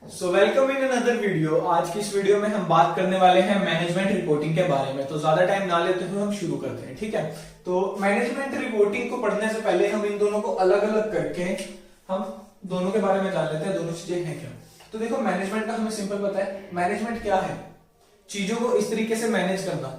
So welcome in another video. आज की इस वीडियो में हम बात करने वाले हैं मैनेजमेंट रिपोर्टिंग के बारे में। तो ज्यादा टाइम ना लेते हुए हम शुरू करते हैं, ठीक है। तो मैनेजमेंट रिपोर्टिंग को पढ़ने से पहले हम इन दोनों को अलग अलग करके हम दोनों के बारे में जान लेते हैं, दोनों चीजें हैं क्या। तो देखो, मैनेजमेंट का हमें सिंपल पता है। मैनेजमेंट क्या है? चीजों को इस तरीके से मैनेज करना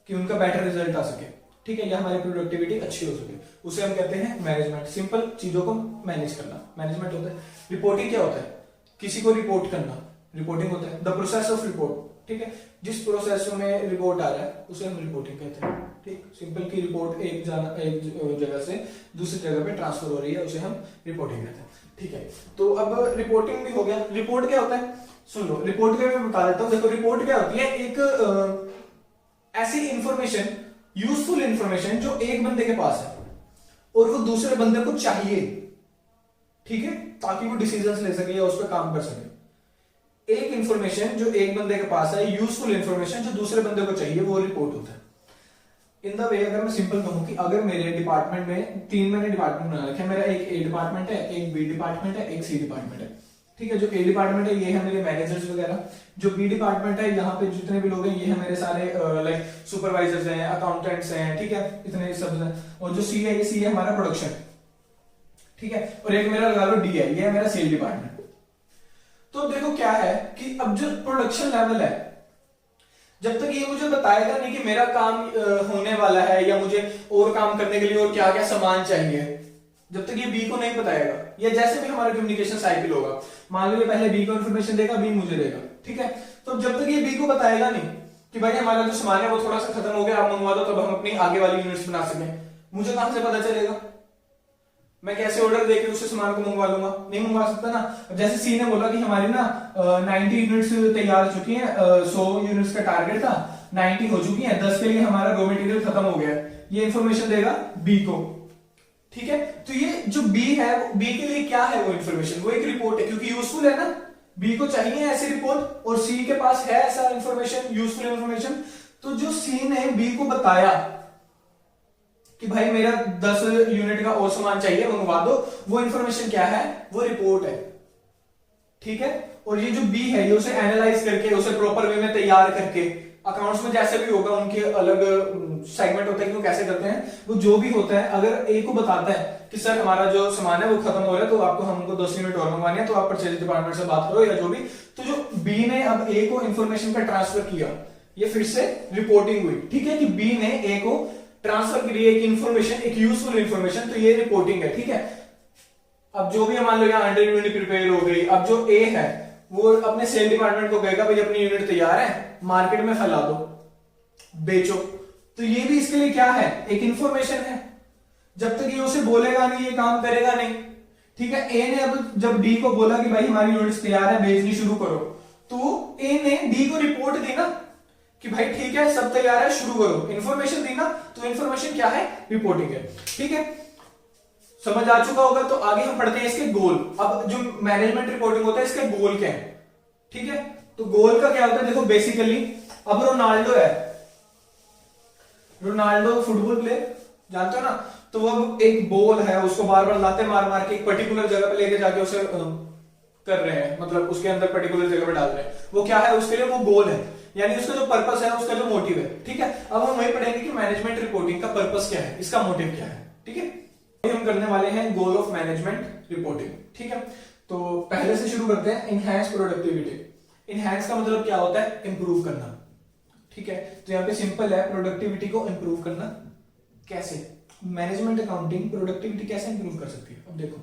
कि उनका बेटर रिजल्ट आ सके, ठीक है, या हमारी प्रोडक्टिविटी अच्छी हो सके, उसे हम कहते हैं मैनेजमेंट। सिंपल चीजों को मैनेज करना मैनेजमेंट होता है। रिपोर्टिंग क्या होता है? किसी को रिपोर्ट करना, रिपोर्टिंग होता है। द प्रोसेस ऑफ रिपोर्ट, ठीक है, जिस प्रोसेस में रिपोर्ट आ रहा है उसे हम रिपोर्टिंग कहते हैं। ठीक, सिंपल की रिपोर्ट एक जगह से दूसरी जगह पे ट्रांसफर हो रही है, उसे हम रिपोर्टिंग कहते हैं, ठीक है। तो अब रिपोर्टिंग भी हो गया। रिपोर्ट क्या होता है? सुन लो, रिपोर्ट के मैं बता देता हूँ। देखो, रिपोर्ट क्या होती है? एक ऐसी इंफॉर्मेशन, यूजफुल इंफॉर्मेशन जो एक बंदे के पास है और वो दूसरे बंदे को चाहिए, ठीक है, ताकि वो डिसीजंस ले सके या उस पर काम कर सके। एक इंफॉर्मेशन जो एक बंदे के पास है, यूजफुल इंफॉर्मेशन जो दूसरे बंदे को चाहिए, वो रिपोर्ट होता है। इन द वे, अगर मैं सिंपल कहूं कि अगर मेरे डिपार्टमेंट में मैंने डिपार्टमेंट बना रखे हैं। मेरा एक ए डिपार्टमेंट है, एक बी डिपार्टमेंट है, एक सी डिपार्टमेंट है, ठीक है। जो ए डिपार्टमेंट है ये है मेरे मैनेजर्स वगैरह। जो बी डिपार्टमेंट है, यहाँ पे जितने भी लोग हैं ये है मेरे सारे लाइक सुपरवाइजर्स हैं, अकाउंटेंट्स हैं, ठीक है, इतने सब हैं। और जो सी है, ये सी है हमारा प्रोडक्शन, ठीक है। और एक मेरा लगा लो डी है, ये है मेरा सेल डिपार्टमेंट। तो देखो क्या है कि अब जो प्रोडक्शन लेवल है, जब तक ये मुझे बताएगा नहीं कि मेरा काम होने वाला है या मुझे और काम करने के लिए और क्या क्या सामान चाहिए, जब तक ये बी को नहीं बताएगा, या जैसे भी हमारा कम्युनिकेशन साइकिल होगा, मान लो ये पहले बी को इन्फॉर्मेशन देगा, बी मुझे देगा, ठीक है। तो जब तक ये बी को बताएगा नहीं कि भाई हमारा जो सामान है वो थोड़ा सा खत्म हो गया, आप मंगवा दो, तब हम अपनी आगे वाली यूनिट्स बना सकें, मुझे कहां से पता चलेगा? मैं कैसे ऑर्डर देके उससे सामान को मंगवा लूंगा? नहीं मंगवा सकता ना। जैसे सी ने बोला कि हमारी ना 90 यूनिट्स तैयार हो चुकी हैं, 100 यूनिट्स का टारगेट था, 90 हो चुकी हैं, 10 के लिए हमारा रॉ मटेरियल खत्म हो गया। ये इंफॉर्मेशन देगा बी को, ठीक है। तो ये जो बी है, बी के लिए क्या है वो इंफॉर्मेशन? वो एक रिपोर्ट है, क्योंकि यूजफुल है ना, बी को चाहिए ऐसी रिपोर्ट और सी के पास है ऐसा इंफॉर्मेशन, यूजफुल इंफॉर्मेशन। तो जो सी ने बी को बताया कि भाई मेरा 10 यूनिट का और सामान चाहिए, मंगवा दो, वो इंफॉर्मेशन क्या है? वो रिपोर्ट है, ठीक है। और ये जो बी है, ये उसे एनालाइज करके, उसे प्रॉपर वे में तैयार करके, अकाउंट्स में जैसे भी होगा उनके अलग सेगमेंट होता है कि वो कैसे करते हैं, वो जो भी होता है, अगर ए को बताता है कि सर हमारा जो सामान है वो खत्म हो रहा है, तो आपको हमको 10 यूनिट और मंगवानी है, तो आप परचेज डिपार्टमेंट से बात करो या जो भी। तो जो बी ने अब ए को इंफॉर्मेशन का ट्रांसफर किया, ये फिर से रिपोर्टिंग हुई, ठीक है, कि बी ने ए को ट्रांसफर करिए एक इंफॉर्मेशन, एक यूजफुल इंफॉर्मेशन, तो ये रिपोर्टिंग है, ठीक है। अब जो भी मान लो यहाँ 100 यूनिट प्रिपेयर हो गई, अब जो ए है वो अपने सेल डिपार्टमेंट को कहेगा भाई अपनी यूनिट तैयार है, मार्केट में फैला दो, बेचो। तो ये भी इसके लिए क्या है? एक इंफॉर्मेशन है। जब तक ये उसे बोलेगा नहीं, ये काम करेगा नहीं, ठीक है। ए ने अब जब डी को बोला कि भाई हमारी यूनिट तैयार है, बेचनी शुरू करो, तो ए ने डी को रिपोर्ट दी ना कि भाई ठीक है, सब तैयार है, शुरू करो, इंफॉर्मेशन दी ना। तो इंफॉर्मेशन क्या है? रिपोर्टिंग है, ठीक है। समझ आ चुका होगा। तो आगे हम पढ़ते हैं इसके गोल। अब जो मैनेजमेंट रिपोर्टिंग होता है, इसके गोल क्या है, ठीक है। तो गोल का क्या होता है? देखो बेसिकली, अब रोनाल्डो है, रोनाल्डो फुटबॉल प्लेयर जानते हो ना, तो वो एक बॉल है, उसको बार बार लाते मार मार के एक पर्टिकुलर जगह पे लेके जाके उसे कर रहे हैं, मतलब उसके अंदर पर्टिकुलर जगह पे डाल रहे हैं, वो क्या है? उसके लिए वो गोल है, यानी उसका जो पर्पस है, उसका जो मोटिव है, ठीक है। अब हम वही पढ़ेंगे कि मैनेजमेंट रिपोर्टिंग का पर्पस क्या है, इसका मोटिव क्या है, ठीक है। हम करने वाले हैं गोल ऑफ मैनेजमेंट रिपोर्टिंग, ठीक है। तो पहले से शुरू करते हैं, इनहैंस प्रोडक्टिविटी। इनहैंस का मतलब क्या होता है? इंप्रूव करना, ठीक है। तो यहाँ पे सिंपल है, प्रोडक्टिविटी को इंप्रूव करना। कैसे? मैनेजमेंट अकाउंटिंग प्रोडक्टिविटी कैसे इंप्रूव कर सकती है? अब देखो,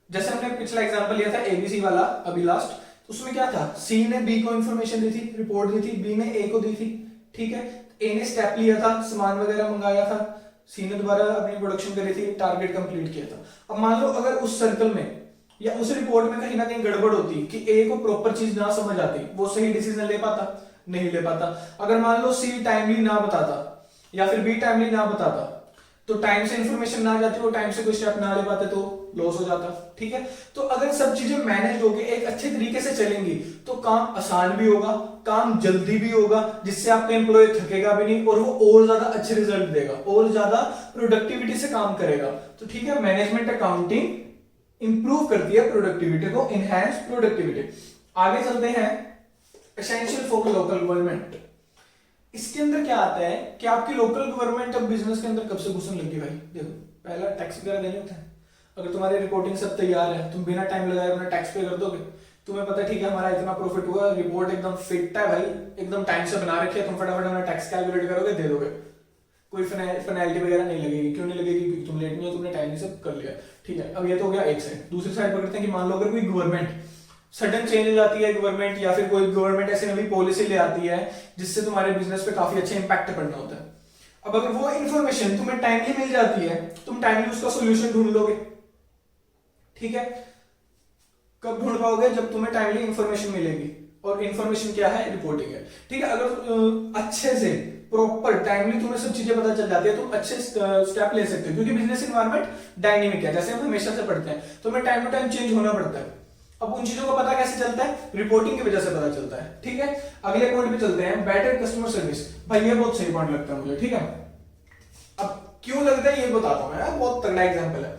जैसे हमने पिछला एग्जांपल लिया था एबीसी वाला अभी लास्ट, उसमें क्या था? सी ने बी को इंफॉर्मेशन दी थी, रिपोर्ट दी थी, बी ने ए को दी थी, ठीक है। ए ने स्टेप लिया था, सामान वगैरह मंगाया था, सी ने दोबारा अपनी प्रोडक्शन करी थी, टारगेट कंप्लीट किया था। अब मान लो अगर उस सर्कल में या उस रिपोर्ट में कहीं ना कहीं गड़बड़ होती कि ए को प्रॉपर चीज ना समझ आती, वो सही डिसीजन ले पाता? नहीं ले पाता। अगर मान लो सी टाइमली ना बताता या फिर बी टाइमली ना बताता, तो टाइम से इंफॉर्मेशन ना जाती, वो टाइम से कोई स्टेप ना ले पाते, तो लॉस हो जाता, ठीक है। तो अगर सब चीजें मैनेज होगी, एक अच्छे तरीके से चलेंगी, तो काम आसान भी होगा, काम जल्दी भी होगा, जिससे आपका एम्प्लॉय थकेगा भी नहीं और वो और ज्यादा अच्छे रिजल्ट देगा, और ज्यादा प्रोडक्टिविटी से काम करेगा। तो ठीक है, मैनेजमेंट अकाउंटिंग इंप्रूव करती है प्रोडक्टिविटी को, इनहैंस प्रोडक्टिविटी। आगे चलते हैं एसेंशियल फॉर लोकल गवर्नमेंट। इसके अंदर क्या आता है कि आपकी लोकल गवर्नमेंट अब बिजनेस के अंदर कब से घुसने लगी भाई। देखो पहला टैक्स वगैरह देने होते हैं, अगर तुम्हारी रिपोर्टिंग सब तैयार है, तुम बिना टाइम लगाए अपना टैक्स पे कर दोगे, तुम्हें पता है ठीक है हमारा इतना प्रॉफिट हुआ, रिपोर्ट एकदम फिट है भाई, एकदम टाइम से बना रखी है, तुम फटाफट अपना टैक्स कैलकुलेट करोगे दे दोगे, कोई पेनल्टी वगैरह नहीं लगेगी। क्यों नहीं लगेगी? क्योंकि तुम लेट नहीं हो, तुमने टाइम से कर लिया। ठीक है, अब ये तो हो गया एक साइड। दूसरी साइड पर करते हैं कि मान लो अगर कोई गवर्नमेंट सडन चेंज हो जाती है गवर्नमेंट, या फिर कोई गवर्नमेंट ऐसी नवी पॉलिसी ले आती है जिससे तुम्हारे बिजनेस पे काफी अच्छा इंपैक्ट पड़ना होता है। अब अगर वो इन्फॉर्मेशन तुम्हें टाइमली मिल जाती है, तुम टाइमली उसका सोल्यूशन ढूंढ लोगे। ठीक है, कब ढूंढ पाओगे? जब तुम्हें टाइमली इंफॉर्मेशन मिलेगी, और इंफॉर्मेशन क्या है? रिपोर्टिंग है। ठीक है, अगर अच्छे से प्रॉपर टाइमली तुम्हें सब चीजें पता चल जाती है, तुम अच्छे स्टेप ले सकते हो, क्योंकि बिजनेस इन्वायरमेंट डायनेमिक है, जैसे हम हमेशा से पढ़ते हैं, तुम्हें टाइम टू टाइम चेंज होना पड़ता है। अब उन चीजों का पता कैसे चलता है? रिपोर्टिंग की वजह से पता चलता है। ठीक है, अगले पॉइंट पे चलते हैं, बेटर कस्टमर सर्विस। भाई ये बहुत सही पॉइंट लगता है मुझे। ठीक है, अब क्यों लगता है ये बताता हूं मैं, बहुत तगड़ा एग्जांपल है।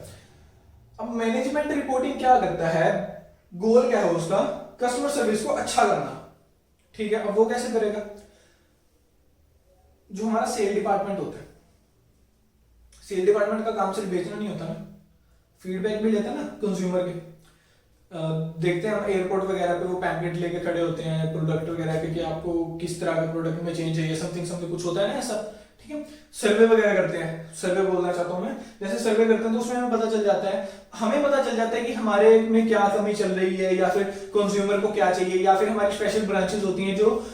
अब मैनेजमेंट रिपोर्टिंग क्या करता है, गोल क्या है उसका? कस्टमर सर्विस को अच्छा करना। ठीक है, अब वो कैसे करेगा? जो हमारा सेल डिपार्टमेंट होता है, सेल डिपार्टमेंट का काम सिर्फ बेचना नहीं होता ना, फीडबैक भी लेता है ना कंज्यूमर के। देखते हैं हम एयरपोर्ट वगैरह पे वो पैम्पलेट लेके खड़े होते हैं प्रोडक्ट वगैरह के, कि आपको किस तरह का प्रोडक्ट में चेंज चाहिए, समथिंग कुछ होता है ना ऐसा। ठीक है, सर्वे वगैरह करते हैं, सर्वे बोलना चाहता हूं मैं, जैसे सर्वे करते हैं तो उसमें हमें पता चल जाता है, कि हमारे में क्या कमी चल रही है, या फिर कंज्यूमर को क्या चाहिए, या फिर हमारी स्पेशल ब्रांचेस होती हैं जो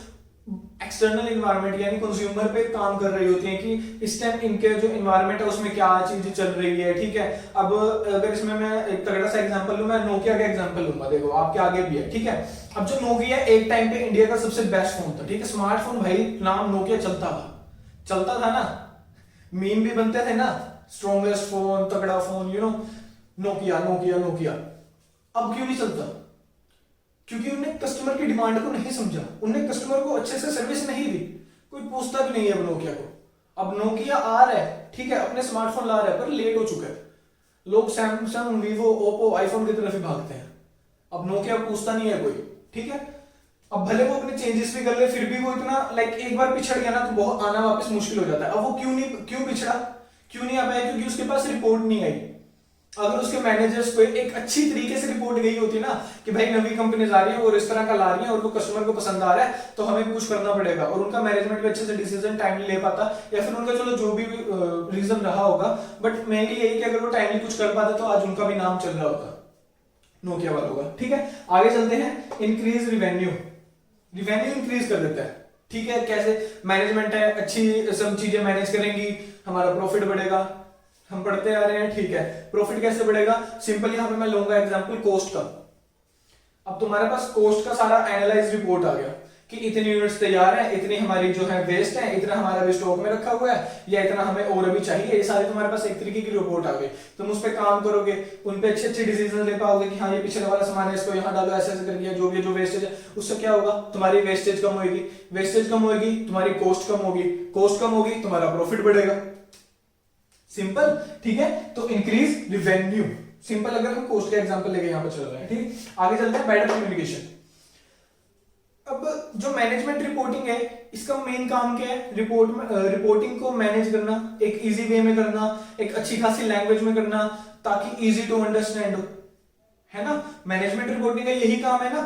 एक्सटर्नल इन्वायरमेंट यानी कंज्यूमर पे काम कर रही होती हैं, कि इस टाइम इनके जो इन्वायरमेंट है उसमें क्या चीजें चल रही है। ठीक है, अब अगर इसमें मैं एक तगड़ा सा एग्जांपल लूं, मैं नोकिया का एग्जांपल लूंगा, देखो आपके आगे भी है। ठीक है, अब जो नोकिया एक टाइम पे इंडिया का सबसे बेस्ट फोन था। ठीक है, स्मार्टफोन भाई, नाम नोकिया चलता था ना, मीम भी बनते थे ना, स्ट्रॉन्गेस्ट फोन, तगड़ा फोन, नोकिया नोकिया नोकिया। अब क्यों नहीं चलता? क्योंकि उन्होंने कस्टमर की डिमांड को नहीं समझा, उन्होंने कस्टमर को अच्छे से सर्विस नहीं दी, कोई पूछता भी नहीं है अब नोकिया को। अब नोकिया आ रहा है, ठीक है, अपने स्मार्टफोन ला रहा है, पर लेट हो चुका है, लोग सैमसंग, वीवो, ओप्पो, आईफोन की तरफ ही भागते हैं, अब नोकिया पूछता नहीं है कोई। ठीक है, अब भले वो अपने चेंजेस भी कर ले, फिर भी वो इतना एक बार पिछड़ गया ना तो बहुत आना वापस मुश्किल हो जाता है। अब वो क्यों पिछड़ा, क्यों नहीं आ पाया? क्योंकि उसके पास रिपोर्ट नहीं आई। अगर उसके मैनेजर्स को एक अच्छी तरीके से रिपोर्ट गई होती ना, कि भाई नवी कंपनीज आ रही है और इस तरह का ला रही है और वो कस्टमर को पसंद आ रहा है, तो हमें कुछ करना पड़ेगा, और उनका मैनेजमेंट भी अच्छे से डिसीजन टाइमली ले पाता, या फिर उनका चलो जो भी रीजन रहा होगा, बट मेनली यही कि अगर वो टाइमली कुछ कर पाते तो आज उनका भी नाम चल रहा होता नोकिया वालों का। ठीक है, आगे चलते हैं, इंक्रीज रिवेन्यू इंक्रीज कर देता है। ठीक है, कैसे? मैनेजमेंट है, अच्छी सब चीजें मैनेज करेंगी, हमारा प्रॉफिट बढ़ेगा, हम पढ़ते आ रहे हैं। ठीक है, प्रॉफिट कैसे बढ़ेगा? सिंपल यहां पे मैं लूंगा एग्जांपल कॉस्ट का। अब तुम्हारे पास कॉस्ट का सारा एनालाइज रिपोर्ट आ गया कि इतनी यूनिट्स तैयार है, इतनी हमारी जो है वेस्ट है, इतना हमारा भी स्टॉक में रखा हुआ है, या इतना हमें और अभी चाहिए, ये सारी तुम्हारे पास एक तरीके की रिपोर्ट आ गई। तुम उस पर काम करोगे, उन पे अच्छे डिसीजन ले पाओगे कि हाँ ये पिछले वाला सामान है, इसको यहाँ डालो, ऐसे ऐसे करके, जो भी जो वेस्टेज है उससे क्या होगा? तुम्हारी वेस्टेज कम होगी, तुम्हारी कॉस्ट कम होगी, तुम्हारा प्रॉफिट बढ़ेगा। सिंपल। ठीक है, तो इंक्रीज रिवेन्यू, सिंपल। अगर हम कॉस्ट का एग्जांपल लेके यहां पर चल रहे हैं। ठीक, आगे चलते हैं, बेटर कम्युनिकेशन। अब जो मैनेजमेंट रिपोर्टिंग है, इसका मेन काम क्या है? रिपोर्टिंग को मैनेज करना, एक इजी वे में करना, एक अच्छी खासी लैंग्वेज में करना, ताकि इजी टू अंडरस्टैंड हो, है ना। मैनेजमेंट रिपोर्टिंग का यही काम है ना,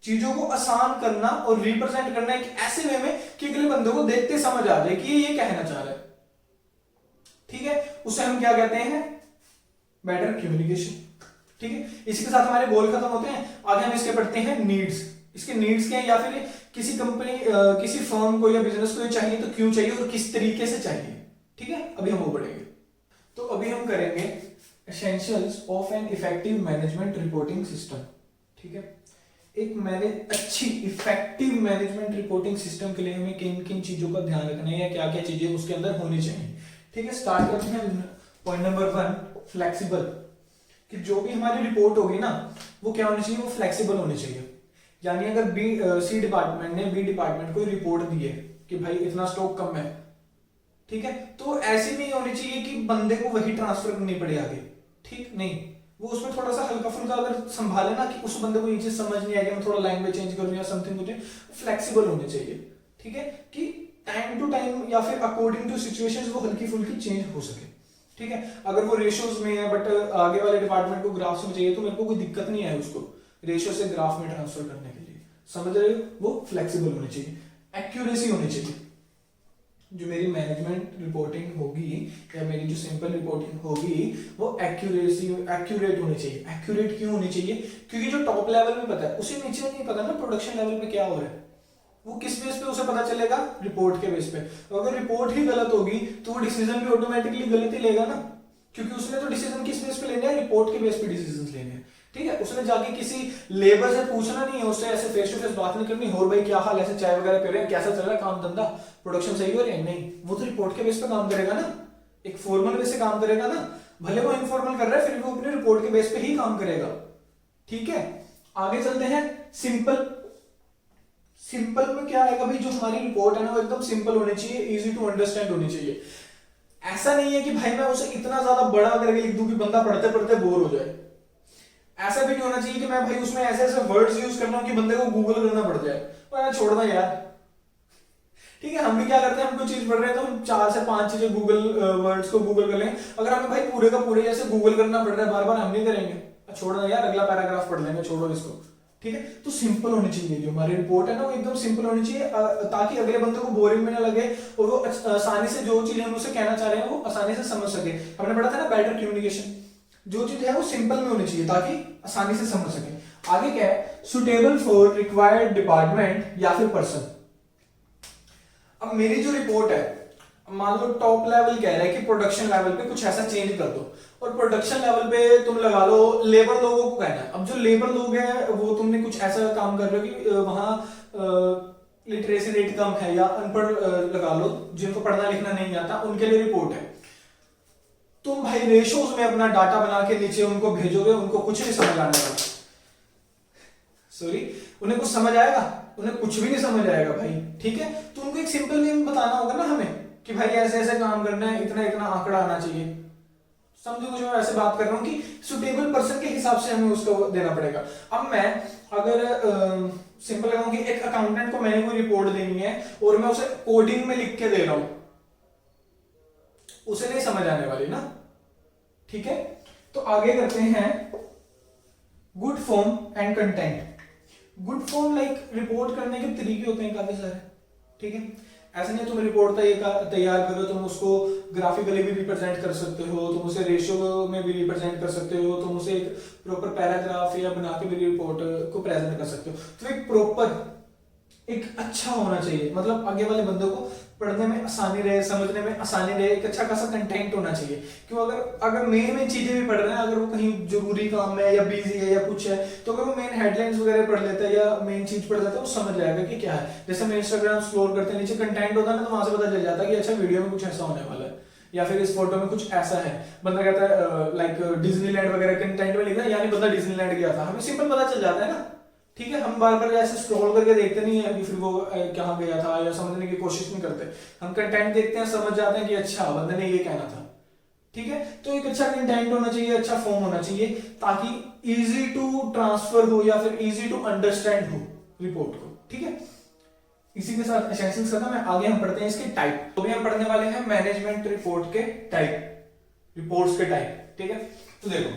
चीजों को आसान करना और रिप्रेजेंट करना एक ऐसे वे में कि अगले बंदे को देखते समझ आ जाए कि ये कहना चाह रहा है। ठीक है, उसे हम क्या कहते हैं? Better communication. ठीक है, इसके साथ हमारे गोल खत्म होते हैं। आगे हम इसके पढ़ते हैं नीड्स। इसके नीड्स क्या है, या फिर किसी कंपनी, किसी फर्म को या बिजनेस को ये चाहिए तो क्यों चाहिए और किस तरीके से चाहिए। ठीक है, अभी हम वो पढ़ेंगे। तो अभी हम करेंगे essentials of an effective management reporting system. ठीक है, एक अच्छी इफेक्टिव मैनेजमेंट रिपोर्टिंग सिस्टम के लिए हमें किन किन चीजों का ध्यान रखना है, या क्या क्या चीजें उसके अंदर होनी चाहिए। ठीक है, स्टार्ट करते हैं पॉइंट नंबर 1, फ्लेक्सिबल। कि जो भी हमारी रिपोर्ट होगी ना, वो क्या होनी चाहिए? वो फ्लेक्सिबल होनी चाहिए। यानी अगर सी डिपार्टमेंट ने बी डिपार्टमेंट को रिपोर्ट दी है कि भाई इतना स्टॉक कम है, ठीक है, तो ऐसी नहीं होनी चाहिए कि बंदे को वही ट्रांसफर करनी पड़े आगे। ठीक नहीं, वो उसमें थोड़ा सा हल्का फुल्का अगर संभाले ना कि उस बंदे को ये चीज समझ नहीं आएगी, मैं थोड़ा लैंग्वेज चेंज करूँ या समथिंग कुछ, फ्लेक्सिबल होने चाहिए, ठीक है, कि टाइम टू टाइम या फिर अकॉर्डिंग टू सिचुएशंस वो हल्की फुल्की चेंज हो सके, ठीक है। अगर वो रेशियोज में है बट आगे वाले डिपार्टमेंट को ग्राफ्स में चाहिए तो मेरे को कोई दिक्कत नहीं है उसको रेशियो से ग्राफ में ट्रांसफर करने के लिए, समझ रहे हो, वो फ्लेक्सिबल होनी चाहिए, एक्यूरेसी होनी चाहिए। जो मेरी मैनेजमेंट रिपोर्टिंग होगी या मेरी जो सिंपल रिपोर्टिंग होगी वो एक्यूरेट होनी चाहिए। एक्यूरेट क्यों होनी चाहिए? क्योंकि जो टॉप लेवल में पता है उसे नीचे नहीं पता ना प्रोडक्शन लेवल पे क्या हो रहा है। वो किस बेस पे उसे पता चलेगा? रिपोर्ट के बेस पे। तो अगर रिपोर्ट ही गलत होगी तो वो डिसीजन भी ऑटोमेटिकली गलत ही लेगा ना, क्योंकि उसने तो डिसीजन किस बेस पे लेने हैं? रिपोर्ट के बेस पे डिसीजन लेने हैं, ठीक है। उसने जाके किसी लेबर से पूछना नहीं है, उससे ऐसे फेस टू फेस बात नहीं करनी, और भाई क्या हाल, ऐसे चाय वगैरह पी रहे हैं, कैसा चल रहा है काम धंधा, प्रोडक्शन सही हो रही है, नहीं। वो तो रिपोर्ट के बेस पे काम करेगा ना, एक फॉर्मल बेस से काम करेगा ना, भले वो इनफॉर्मल कर रहा है फिर भी वो अपने रिपोर्ट के बेस पे ही काम करेगा, ठीक है। आगे चलते हैं सिंपल। सिंपल में क्या आएगा भाई? जो हमारी रिपोर्ट है ना वो एकदम सिंपल होनी चाहिए, इजी टू अंडरस्टैंड होनी चाहिए। ऐसा नहीं है कि भाई मैं उसे इतना ज्यादा बड़ा करके लिख दूं कि बंदा पढ़ते पढ़ते बोर हो जाए। ऐसा भी नहीं होना चाहिए कि मैं भाई उसमें ऐसे ऐसे वर्ड्स यूज कर रहा हूं कि बंदे को गूगल करना पड़ जाए, तो यार छोड़ना यार, ठीक है। हम भी क्या करते हैं, हम कोई चीज पढ़ रहे हैं तो हम 4 से 5 चीजें गूगल वर्ड्स को गूगल कर लें। अगर हमें भाई पूरे का पूरे जैसे गूगल करना पड़ रहा है बार बार, हम नहीं करेंगे, छोड़ना यार, अगला पैराग्राफ पढ़ लेंगे, छोड़ो इसको, ठीक है। तो सिंपल होनी चाहिए, जो हमारी रिपोर्ट है ना वो एकदम सिंपल होनी चाहिए, ताकि अगले बंदे को बोरिंग में ना लगे और वो आसानी से जो चीज हम उसे कहना चाह रहे हैं वो आसानी से समझ सके। हमने पढ़ा था ना बेटर कम्युनिकेशन, जो चीज है वो सिंपल में होनी चाहिए ताकि आसानी से समझ सके। आगे क्या है? सुटेबल फॉर रिक्वायर्ड डिपार्टमेंट या फिर पर्सन। अब मेरी जो रिपोर्ट है, मान लो टॉप लेवल कह रहा है कि प्रोडक्शन लेवल पे कुछ ऐसा चेंज कर दो, और प्रोडक्शन लेवल पे तुम लगा लो लेबर लोगों को कहना है। अब जो लेबर लोग हैं वो तुमने कुछ ऐसा काम कर रहे हो कि वहां लिटरेसी रेट कम है या अनपढ़ लगा लो, जिनको पढ़ना लिखना नहीं आता, उनके लिए रिपोर्ट है। तुम भाई रेशोज में अपना डाटा बना के नीचे उनको भेजोगे, उनको कुछ नहीं समझ आने वाला, सॉरी, उन्हें कुछ समझ आएगा? उन्हें कुछ भी नहीं समझ आएगा भाई, ठीक है। तो उनको एक सिंपल वे में बताना होगा ना हमें कि भाई ऐसे ऐसे काम करना है, इतना इतना आंकड़ा आना चाहिए, समझो मुझे, मैं ऐसे बात कर रहा हूँ कि सुटेबल पर्सन के हिसाब से हमें उसको देना पड़ेगा। अब मैं अगर सिंपल लगाऊं कि एक अकाउंटेंट को मैंने कोई रिपोर्ट देनी है और मैं उसे कोडिंग में लिख के दे रहा हूं, उसे नहीं समझ आने वाली ना, ठीक है। तो आगे करते हैं good form and content. Good form like report करने के तरीके होते हैं काफी सारे, ठीक है। ऐसा नहीं तुम रिपोर्ट तैयार करो, तुम उसको ग्राफिकली भी रिप्रेजेंट कर सकते हो, तुम उसे रेशियो में भी रिप्रेजेंट कर सकते हो, तुम उसे एक प्रॉपर पैराग्राफ या बना के भी रिपोर्ट को प्रेजेंट कर सकते हो। तो एक प्रॉपर, एक अच्छा होना चाहिए, मतलब आगे वाले बंदे को पढ़ने में आसानी रहे, समझने में आसानी रहे, एक अच्छा खासा कंटेंट होना चाहिए। क्यों? अगर मेन चीजें भी पढ़ रहे हैं, अगर वो कहीं जरूरी काम है या बिजी है या कुछ है, तो अगर वो मेन हेडलाइंस वगैरह पढ़ लेता है या मेन चीज पढ़ लेता है, वो समझ जाएगा कि क्या है। जैसे हम इंस्टाग्राम स्क्रॉल करते हैं, नीचे कंटेंट होता है ना, तो वहां से पता चल जाता है कि अच्छा वीडियो में कुछ ऐसा होने वाला है, या फिर इस फोटो में कुछ ऐसा है। बंदा कहता है लाइक डिज्नीलैंड वगैरह कंटेंट में लिखना है, यानी बंदा डिज्नीलैंड गया था, हमें सिंपल पता चल जाता है ना, ठीक है। हम बार बार ऐसे स्क्रॉल करके देखते नहीं है कि फिर वो कहाँ गया था या समझने की कोशिश नहीं करते, हम कंटेंट देखते हैं, समझ जाते हैं कि अच्छा बंदे ने ये कहना था, ठीक है। तो एक अच्छा कंटेंट होना चाहिए, अच्छा फॉर्म होना चाहिए, ताकि इजी टू ट्रांसफर हो या फिर इजी टू अंडरस्टैंड हो रिपोर्ट को, ठीक है। इसी के साथ एसेंशियल्स खत्म है। आगे हम पढ़ते हैं इसके टाइप। तो भी हम पढ़ने वाले हैं मैनेजमेंट रिपोर्ट के टाइप, रिपोर्ट्स के टाइप, ठीक है। तो देखो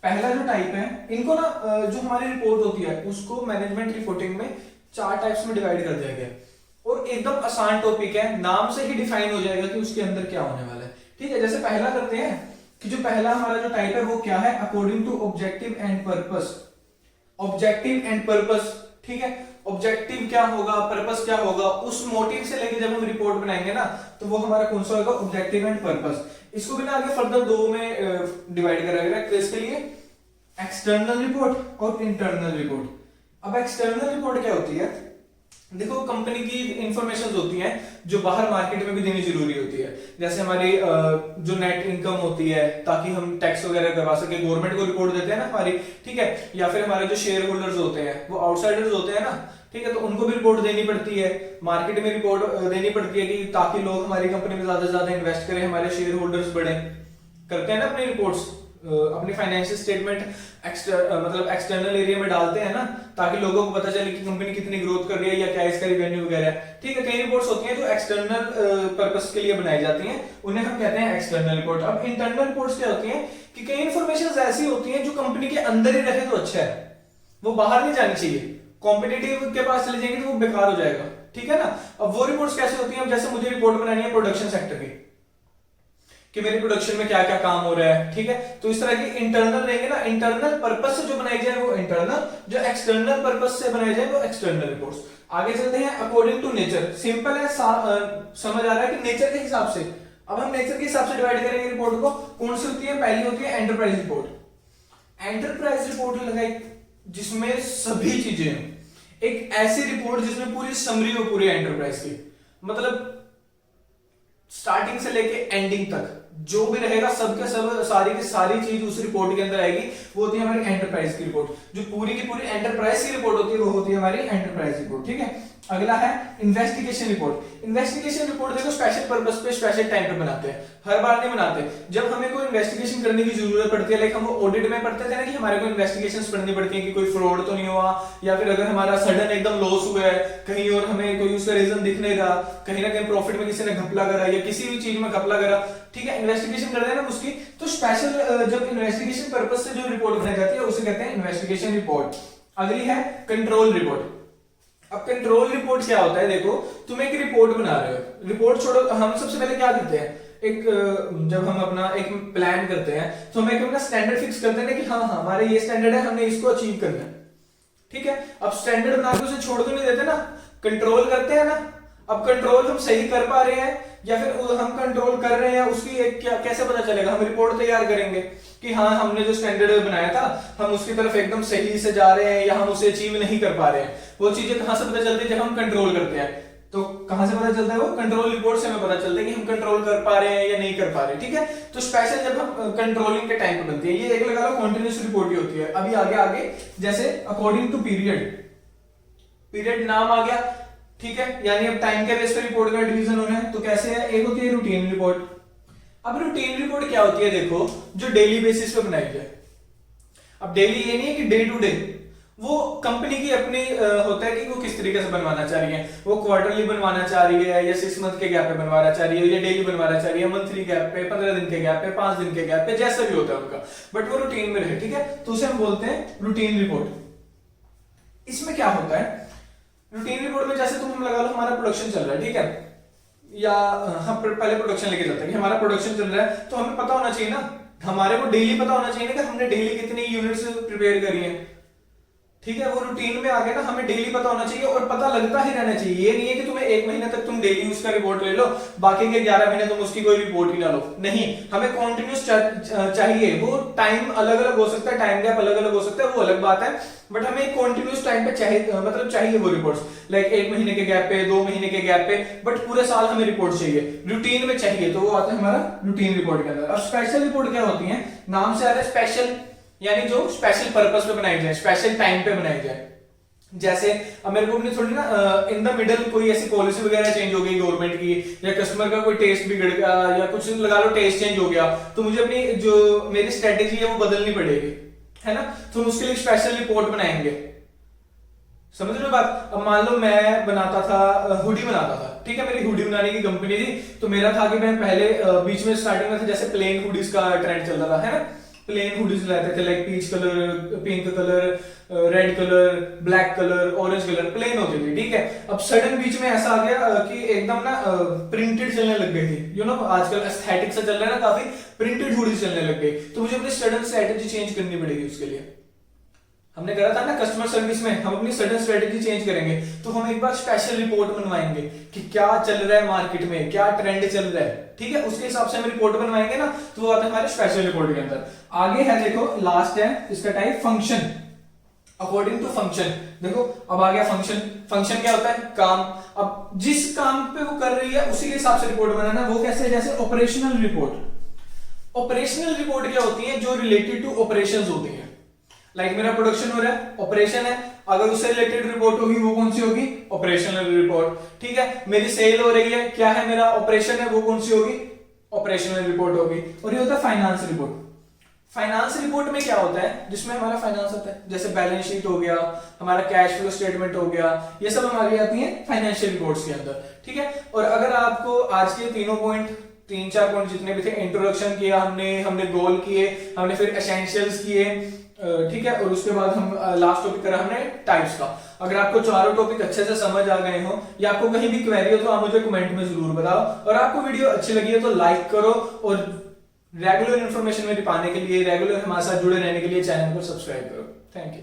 पहला जो टाइप है, इनको ना जो हमारी रिपोर्ट होती है उसको मैनेजमेंट रिपोर्टिंग में 4 टाइप्स में डिवाइड कर दिया गया है, और एकदम आसान टॉपिक है, नाम से ही डिफाइन हो जाएगा कि उसके अंदर क्या होने वाला है, ठीक है। जैसे पहला करते हैं कि जो पहला हमारा जो टाइप है वो क्या है? According to objective and purpose. Objective and purpose, ठीक है। ऑब्जेक्टिव क्या होगा, पर्पस क्या होगा, उस मोटिव से लेके जब हम रिपोर्ट बनाएंगे ना, तो वो हमारा कौन सा होगा? Objective and purpose. इसको भी ना आगे फर्दर 2 में डिवाइड करा गया है। इसके लिए एक्सटर्नल रिपोर्ट और इंटरनल रिपोर्ट। अब एक्सटर्नल रिपोर्ट क्या होती है? देखो कंपनी की इंफॉर्मेशन होती हैं जो बाहर मार्केट में भी देनी जरूरी होती है, जैसे हमारी जो नेट इनकम होती है, ताकि हम टैक्स वगैरह करवा सके, गवर्नमेंट को रिपोर्ट देते हैं ना हमारी, ठीक है। या फिर हमारे जो शेयर होल्डर्स होते हैं वो आउटसाइडर्स होते हैं ना, ठीक है, तो उनको भी रिपोर्ट देनी पड़ती है, मार्केट में रिपोर्ट देनी पड़ती है कि ताकि लोग हमारी कंपनी में ज्यादा से ज्यादा इन्वेस्ट करें, हमारे शेयर होल्डर्स बढ़े, करते हैं ना अपनी रिपोर्ट्स। अपनी फाइनेंशियल स्टेटमेंट मतलब एक्सटर्नल एरिया में डालते हैं ना, ताकि लोगों को पता चले कि कंपनी कितनी ग्रोथ कर रही है या क्या इसका रेवेन्यू वगैरह है। ठीक है, कई रिपोर्ट्स होती हैं जो एक्सटर्नल पर्पस के लिए बनाई जाती हैं, उन्हें हम कहते हैं एक्सटर्नल रिपोर्ट। अब इंटरनल रिपोर्ट्स क्या होती हैं कि कई इंफॉर्मेशन ऐसी होती हैं जो कंपनी के अंदर ही रहे तो अच्छा है, वो बाहर नहीं जानी चाहिए। कॉम्पिटिटिव के पास चले जाएंगे तो वो बेकार हो जाएगा। ठीक है ना। अब वो रिपोर्ट्स कैसे होती हैं, जैसे मुझे रिपोर्ट बनानी है प्रोडक्शन सेक्टर की कि मेरे प्रोडक्शन में क्या क्या काम हो रहा है। ठीक है, तो इस तरह की इंटरनल रहेंगे ना, इंटरनल पर्पस से जो बनाई जाए वो इंटरनल, जो एक्सटर्नल पर्पस से बनाई जाए वो एक्सटर्नल रिपोर्ट्स। आगे चलते हैं अकॉर्डिंग टू नेचर। सिंपल है, समझ आ रहा है कि नेचर के हिसाब से। अब हम नेचर के हिसाब से डिवाइड करेंगे रिपोर्ट को। कौन सी होती है, पहली होती है एंटरप्राइज रिपोर्ट। एंटरप्राइज रिपोर्ट लगाई जिसमें सभी चीजें, एक ऐसी रिपोर्ट जिसमें पूरी समरी हो पूरी एंटरप्राइज की, मतलब स्टार्टिंग से लेके एंडिंग तक जो भी रहेगा सबके सब सारी की सारी चीज उस रिपोर्ट के अंदर आएगी। वो होती है हमारी एंटरप्राइज की रिपोर्ट। जो पूरी की पूरी एंटरप्राइज की रिपोर्ट होती है वो होती है हमारी एंटरप्राइज रिपोर्ट। ठीक है, अगला है इन्वेस्टिगेशन रिपोर्ट। इन्वेस्टिगेशन रिपोर्ट देखो स्पेशल पर्पस पे स्पेशल टाइम पे बनाते हैं, हर बार नहीं बनाते। जब हमें कोई इन्वेस्टिगेशन करने की जरूरत पड़ती है, लाइक हम ऑडिट में पढ़ते थे ना कि हमारे को इन्वेस्टिगेशंस पढ़नी पड़ती है कि कोई फ्रॉड तो नहीं हुआ, या फिर अगर हमारा सडन एकदम लॉस हुआ है कहीं और हमें कोई उसका रीजन दिख नहीं रहा, कहीं ना कहीं प्रॉफिट में किसी ने घपला करा या किसी भी चीज में घपला करा। ठीक है, इन्वेस्टिगेशन करते हैं ना उसकी, तो स्पेशल जब इन्वेस्टिगेशन पर्पस से जो रिपोर्ट बनाई जाती है उसे कहते हैं इन्वेस्टिगेशन रिपोर्ट। अगली है कंट्रोल रिपोर्ट। अब कंट्रोल रिपोर्ट क्या होता है, देखो तुम एक रिपोर्ट बना रहे हो, रिपोर्ट छोड़ो, हम सबसे पहले क्या करते हैं, एक जब हम अपना एक प्लान करते हैं तो हम एक अपना स्टैंडर्ड फिक्स करते हैं कि हाँ हाँ हमारे ये स्टैंडर्ड है, हमने इसको अचीव करना है। ठीक है, अब स्टैंडर्ड बना के उसे छोड़ तो नहीं देते ना, कंट्रोल करते हैं ना। अब कंट्रोल हम सही कर पा रहे हैं या फिर हम कंट्रोल कर रहे हैं, उसकी एक क्या कैसे पता चलेगा, हम रिपोर्ट तैयार करेंगे कि हाँ हमने जो स्टैंडर्ड बनाया था हम उसकी तरफ एकदम सही से जा रहे हैं या हम उसे अचीव नहीं कर पा रहे हैं। वो चीजें कहां से पता चलती है, जब हम कंट्रोल करते हैं। तो कहां से पता चलता है, वो कंट्रोल रिपोर्ट से हमें पता चलता है कि हम कंट्रोल कर पा रहे हैं या नहीं कर पा रहे। ठीक है, तो स्पेशल जब हम कंट्रोलिंग के टाइम पे बनती है, ये एक लगा लो कॉन्टिन्यूस रिपोर्ट ही होती है। अभी आगे आगे जैसे अकॉर्डिंग टू पीरियड, पीरियड नाम आ गया। ठीक है, यानी अब टाइम के बेस पे रिपोर्ट का डिवीजन होना है, तो कैसे है, एक होती है रूटीन रिपोर्ट। अब रूटीन रिपोर्ट क्या होती है, देखो जो डेली बेसिस पे बनाई जाए। अब डेली ये नहीं है कि डे टू डे, वो कंपनी की अपनी होता है कि वो किस तरीके से बनवाना चाह रही है, वो क्वार्टरली बनवाना चाह रही है या 6 मंथ के गैप पे बनवाना चाह रही है, या डेली बनवाना चाह रही है, मंथली गैप पे, 15 दिन के गैप पे, 5 दिन के गैप पे, जैसा भी होता है उनका, बट वो रूटीन में रहे। ठीक है, तो उसे हम बोलते हैं रूटीन रिपोर्ट। इसमें क्या होता है, रूटीन रिपोर्ट में जैसे तुम लगा लो हमारा प्रोडक्शन चल रहा है, ठीक है, या हम पहले प्रोडक्शन लेके चलते हैं कि हमारा प्रोडक्शन चल रहा है, तो हमें पता होना चाहिए ना, हमारे को डेली पता होना चाहिए ना कि हमने डेली कितनी यूनिट्स प्रिपेयर करी हैं। ठीक है, वो रूटीन में आ गया ना, हमें डेली पता होना चाहिए और पता लगता ही रहना चाहिए। ये नहीं है कि तुम्हें 1 महीने तक तुम डेली उसका रिपोर्ट ले लो, बाकी के 11 महीने तुम उसकी कोई रिपोर्ट ही ना लो। नहीं, हमें कॉन्टिन्यूस चाहिए। वो टाइम अलग अलग हो सकता है, टाइम गैप अलग अलग हो सकता है, वो अलग बात है, बट हमें एक कॉन्टिन्यूस टाइम पे चाहिए, मतलब चाहिए वो रिपोर्ट्स, लाइक 1 महीने के गैप पे, 2 महीने के गैप पे, बट पूरे साल हमें रिपोर्ट चाहिए, रूटीन में चाहिए, तो वो आता है हमारा रूटीन रिपोर्ट के अंदर। अब स्पेशल रिपोर्ट क्या होती है, नाम से आ रहा है स्पेशल, यानी जो स्पेशल पर्पस पे बनाई जाए, स्पेशल टाइम पे बनाई जाए। जैसे अब मेरे को अपनी थोड़ी ना इन द मिडल कोई ऐसी पॉलिसी वगैरह चेंज हो गई गवर्नमेंट की, या कस्टमर का कोई टेस्ट बिगड़ गया, या कुछ लगा लो टेस्ट चेंज हो गया, तो मुझे अपनी जो मेरी स्ट्रेटेजी है वो बदलनी पड़ेगी, है ना, तो उसके लिए स्पेशल रिपोर्ट बनाएंगे। समझ रहे हो बात। अब मान लो मैं बनाता था हुडी बनाता था, ठीक है, मेरी हुडी बनाने की कंपनी थी, तो मेरा था कि मैं पहले बीच में स्टार्टिंग में था जैसे प्लेन हुडीज का ट्रेंड चलता था, है ना, प्लेन हुडीज लाते थे, like peach colour, pink colour, red colour, black colour, orange colour, plain होती थी। ठीक है, अब सडन बीच में ऐसा आ गया कि एकदम ना प्रिंटेड चलने लग गई थी, यू नो आजकल एस्थेटिक से चल रहा है ना, काफी प्रिंटेड हुडीज चलने लग गई, तो मुझे अपनी सडन स्ट्रेटेजी चेंज करनी पड़ेगी। उसके लिए हमने करा था ना कस्टमर सर्विस में, हम अपनी सडन स्ट्रेटेजी चेंज करेंगे, तो हम एक बार स्पेशल रिपोर्ट बनवाएंगे कि क्या चल रहा है मार्केट में, क्या ट्रेंड चल रहा है। ठीक है, उसके हिसाब से हम रिपोर्ट बनवाएंगे ना, तो वो आता है हमारे स्पेशल रिपोर्ट के अंदर। आगे है देखो लास्ट है इसका type function, according to function. देखो अब आ गया फंक्शन। फंक्शन क्या होता है, काम। अब जिस काम पे वो कर रही है उसी के हिसाब से रिपोर्ट बनाना। वो कैसे, जैसे ऑपरेशनल रिपोर्ट। ऑपरेशनल रिपोर्ट क्या होती है, जो रिलेटेड टू ऑपरेशंस होती है, लाइक मेरा प्रोडक्शन हो रहा है, ऑपरेशन है, अगर उससे रिलेटेड रिपोर्ट होगी वो कौन सी होगी, ऑपरेशनल रिपोर्ट। ठीक है, मेरी सेल हो रही है, क्या है, मेरा ऑपरेशन है, वो कौन सी होगी, ऑपरेशनल रिपोर्ट होगी। और ये होता है फाइनेंस रिपोर्ट। फाइनेंस रिपोर्ट में क्या होता है, जिसमें हमारा फाइनेंस आता है, जैसे बैलेंस शीट हो गया, हमारा कैश फ्लो स्टेटमेंट हो गया, ये सब हमारी आती है फाइनेंशियल रिपोर्ट्स के अंदर, ठीक है। और अगर आपको आज के तीन चार पॉइंट जितने भी थे, इंट्रोडक्शन किया हमने गोल किए, हमने फिर एसेंशियल्स किए, ठीक है, और उसके बाद हम लास्ट टॉपिक करा हमने टाइप्स का। अगर आपको चारों टॉपिक अच्छे से समझ आ गए हो या आपको कहीं भी क्वेरी हो तो आप मुझे कमेंट में जरूर बताओ, और आपको वीडियो अच्छी लगी है तो लाइक करो, और रेगुलर इन्फॉर्मेशन मेरी पाने के लिए, रेगुलर हमारे साथ जुड़े रहने के लिए चैनल को सब्सक्राइब करो। Thank you.